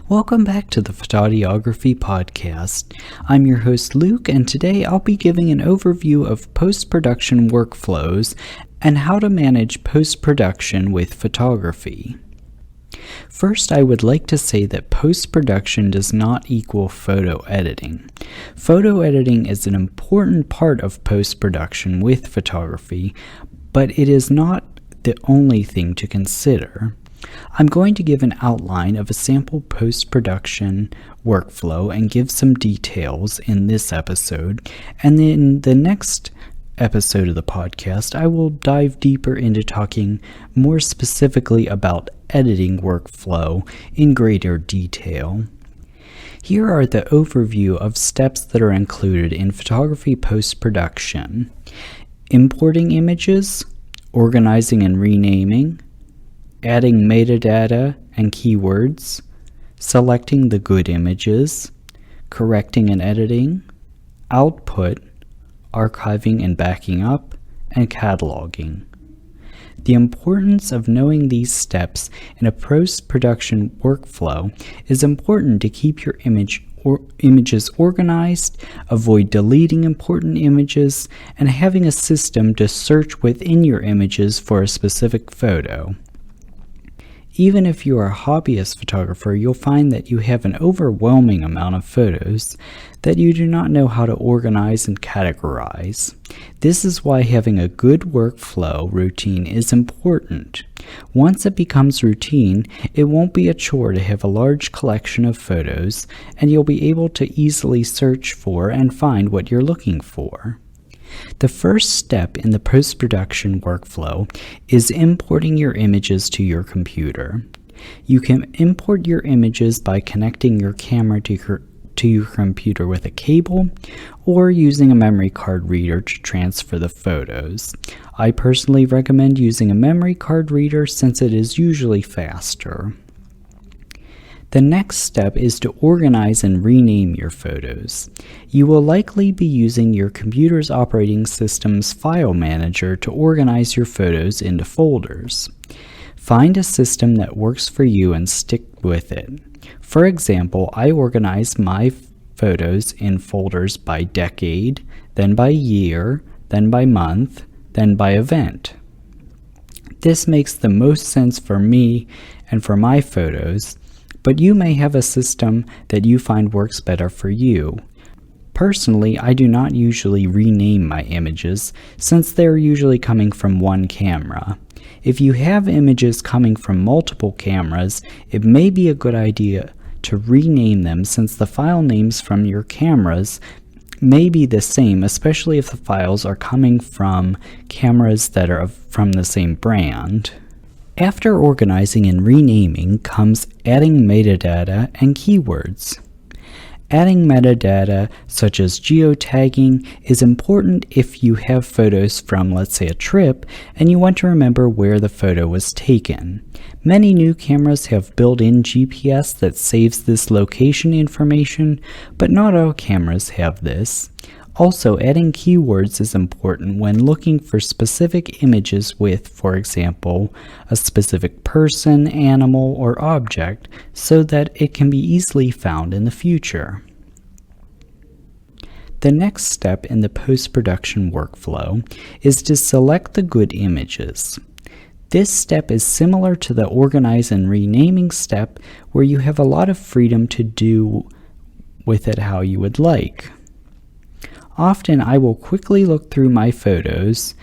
Welcome back to the Photaudiography podcast. I'm your host Luke, and today I'll be giving an overview of post-production workflows and how to manage post-production with photography. First, I would like to say that post-production does not equal photo editing. Photo editing is an important part of post-production with photography, but it is not the only thing to consider. I'm going to give an outline of a sample post-production workflow and give some details in this episode, and in the next episode of the podcast, I will dive deeper into talking more specifically about editing workflow in greater detail. Here are the overview of steps that are included in photography post-production: importing images, organizing and renaming, adding metadata and keywords, selecting the good images, correcting and editing, output, archiving and backing up, and cataloging. The importance of knowing these steps in a post-production workflow is important to keep your images organized, avoid deleting important images, and having a system to search within your images for a specific photo. Even if you are a hobbyist photographer, you'll find that you have an overwhelming amount of photos that you do not know how to organize and categorize. This is why having a good workflow routine is important. Once it becomes routine, it won't be a chore to have a large collection of photos, and you'll be able to easily search for and find what you're looking for. The first step in the post-production workflow is importing your images to your computer. You can import your images by connecting your camera to your computer with a cable or using a memory card reader to transfer the photos. I personally recommend using a memory card reader since it is usually faster. The next step is to organize and rename your photos. You will likely be using your computer's operating system's file manager to organize your photos into folders. Find a system that works for you and stick with it. For example, I organize my photos in folders by decade, then by year, then by month, then by event. This makes the most sense for me and for my photos, but you may have a system that you find works better for you. Personally, I do not usually rename my images since they're usually coming from one camera. If you have images coming from multiple cameras, it may be a good idea to rename them since the file names from your cameras may be the same, especially if the files are coming from cameras that are from the same brand. After organizing and renaming comes adding metadata and keywords. Adding metadata such as geotagging is important if you have photos from, let's say, a trip and you want to remember where the photo was taken. Many new cameras have built-in GPS that saves this location information, but not all cameras have this. Also, adding keywords is important when looking for specific images with, for example, a specific person, animal, or object so that it can be easily found in the future. The next step in the post-production workflow is to select the good images. This step is similar to the organize and renaming step where you have a lot of freedom to do with it how you would like. Often I will quickly look through my photos,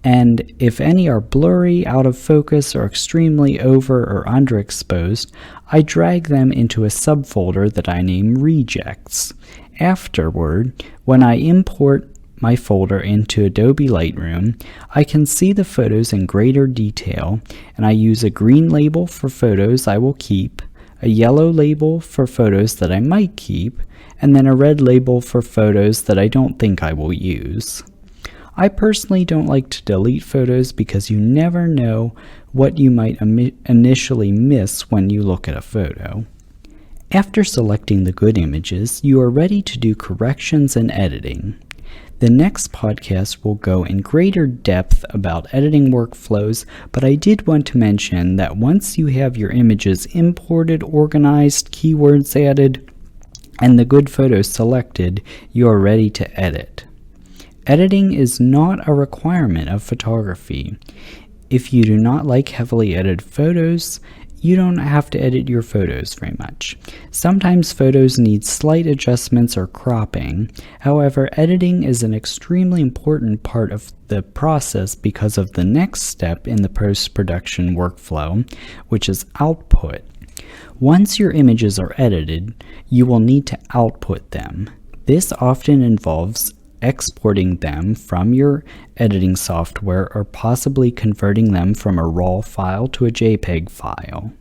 and if any are blurry, out of focus, or extremely over or underexposed, I drag them into a subfolder that I name Rejects. Afterward, when I import my folder into Adobe Lightroom, I can see the photos in greater detail, and I use a green label for photos I will keep, a yellow label for photos that I might keep, and then a red label for photos that I don't think I will use. I personally don't like to delete photos because you never know what you might initially miss when you look at a photo. After selecting the good images, you are ready to do corrections and editing. The next podcast will go in greater depth about editing workflows, but I did want to mention that once you have your images imported, organized, keywords added, and the good photos selected, you are ready to edit. Editing is not a requirement of photography. If you do not like heavily edited photos, you don't have to edit your photos very much. Sometimes photos need slight adjustments or cropping. However, editing is an extremely important part of the process because of the next step in the post-production workflow, which is output. Once your images are edited, you will need to output them. This often involves exporting them from your editing software or possibly converting them from a RAW file to a JPEG file.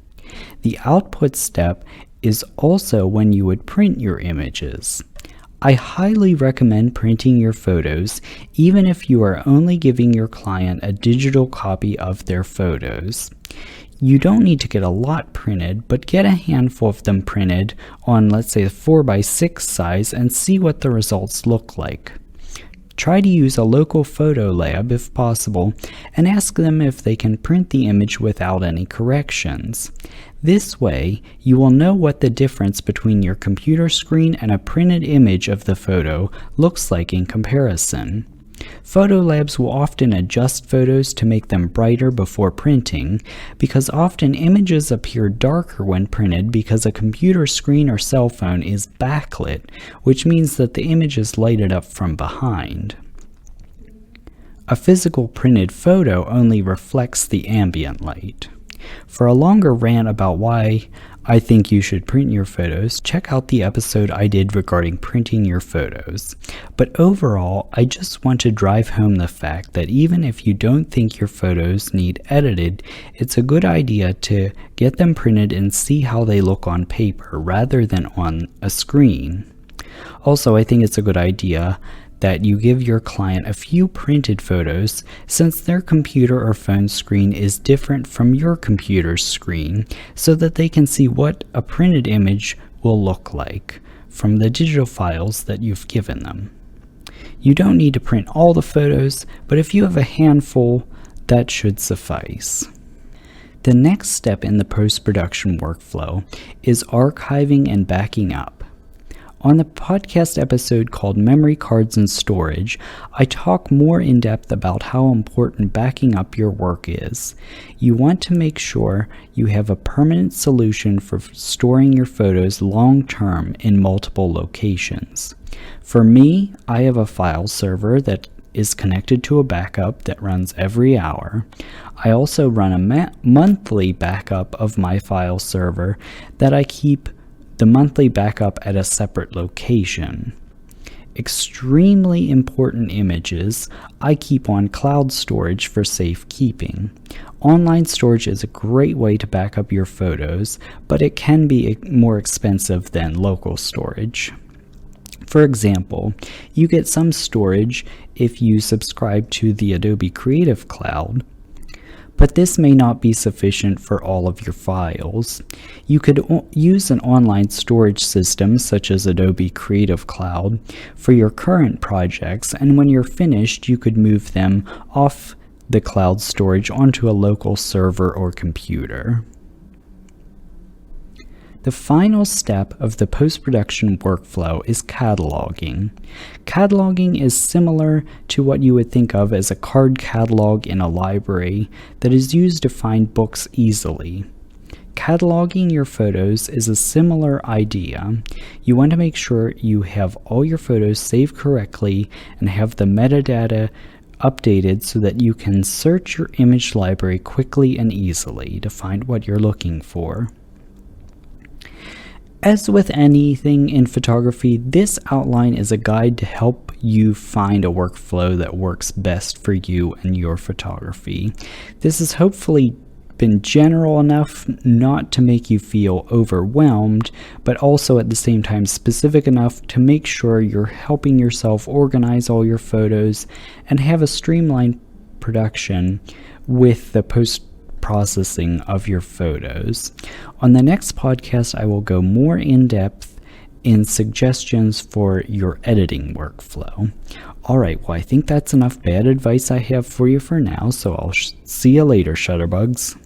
The output step is also when you would print your images. I highly recommend printing your photos even if you are only giving your client a digital copy of their photos. You don't need to get a lot printed, but get a handful of them printed on, let's say, a 4x6 size and see what the results look like. Try to use a local photo lab if possible and ask them if they can print the image without any corrections. This way, you will know what the difference between your computer screen and a printed image of the photo looks like in comparison. Photo labs will often adjust photos to make them brighter before printing, because often images appear darker when printed because a computer screen or cell phone is backlit, which means that the image is lighted up from behind. A physical printed photo only reflects the ambient light. For a longer rant about why I think you should print your photos, check out the episode I did regarding printing your photos. But overall, I just want to drive home the fact that even if you don't think your photos need edited, it's a good idea to get them printed and see how they look on paper rather than on a screen. Also, I think it's a good idea that you give your client a few printed photos since their computer or phone screen is different from your computer's screen, so that they can see what a printed image will look like from the digital files that you've given them. You don't need to print all the photos, but if you have a handful, that should suffice. The next step in the post-production workflow is archiving and backing up. On the podcast episode called Memory Cards and Storage, I talk more in depth about how important backing up your work is. You want to make sure you have a permanent solution for storing your photos long-term in multiple locations. For me, I have a file server that is connected to a backup that runs every hour. I also run a monthly backup of my file server that I keep the monthly backup at a separate location. Extremely important images I keep on cloud storage for safekeeping. Online storage is a great way to back up your photos, but it can be more expensive than local storage. For example, you get some storage if you subscribe to the Adobe Creative Cloud, but this may not be sufficient for all of your files. You could use an online storage system such as Adobe Creative Cloud for your current projects, and when you're finished, you could move them off the cloud storage onto a local server or computer. The final step of the post-production workflow is cataloging. Cataloging is similar to what you would think of as a card catalog in a library that is used to find books easily. Cataloging your photos is a similar idea. You want to make sure you have all your photos saved correctly and have the metadata updated so that you can search your image library quickly and easily to find what you're looking for. As with anything in photography, this outline is a guide to help you find a workflow that works best for you and your photography. This has hopefully been general enough not to make you feel overwhelmed, but also at the same time specific enough to make sure you're helping yourself organize all your photos and have a streamlined production with the post-processing of your photos. On the next podcast, I will go more in depth and suggestions for your editing workflow. Alright, well I think that's enough bad advice I have for you for now, so I'll see you later, Shutterbugs.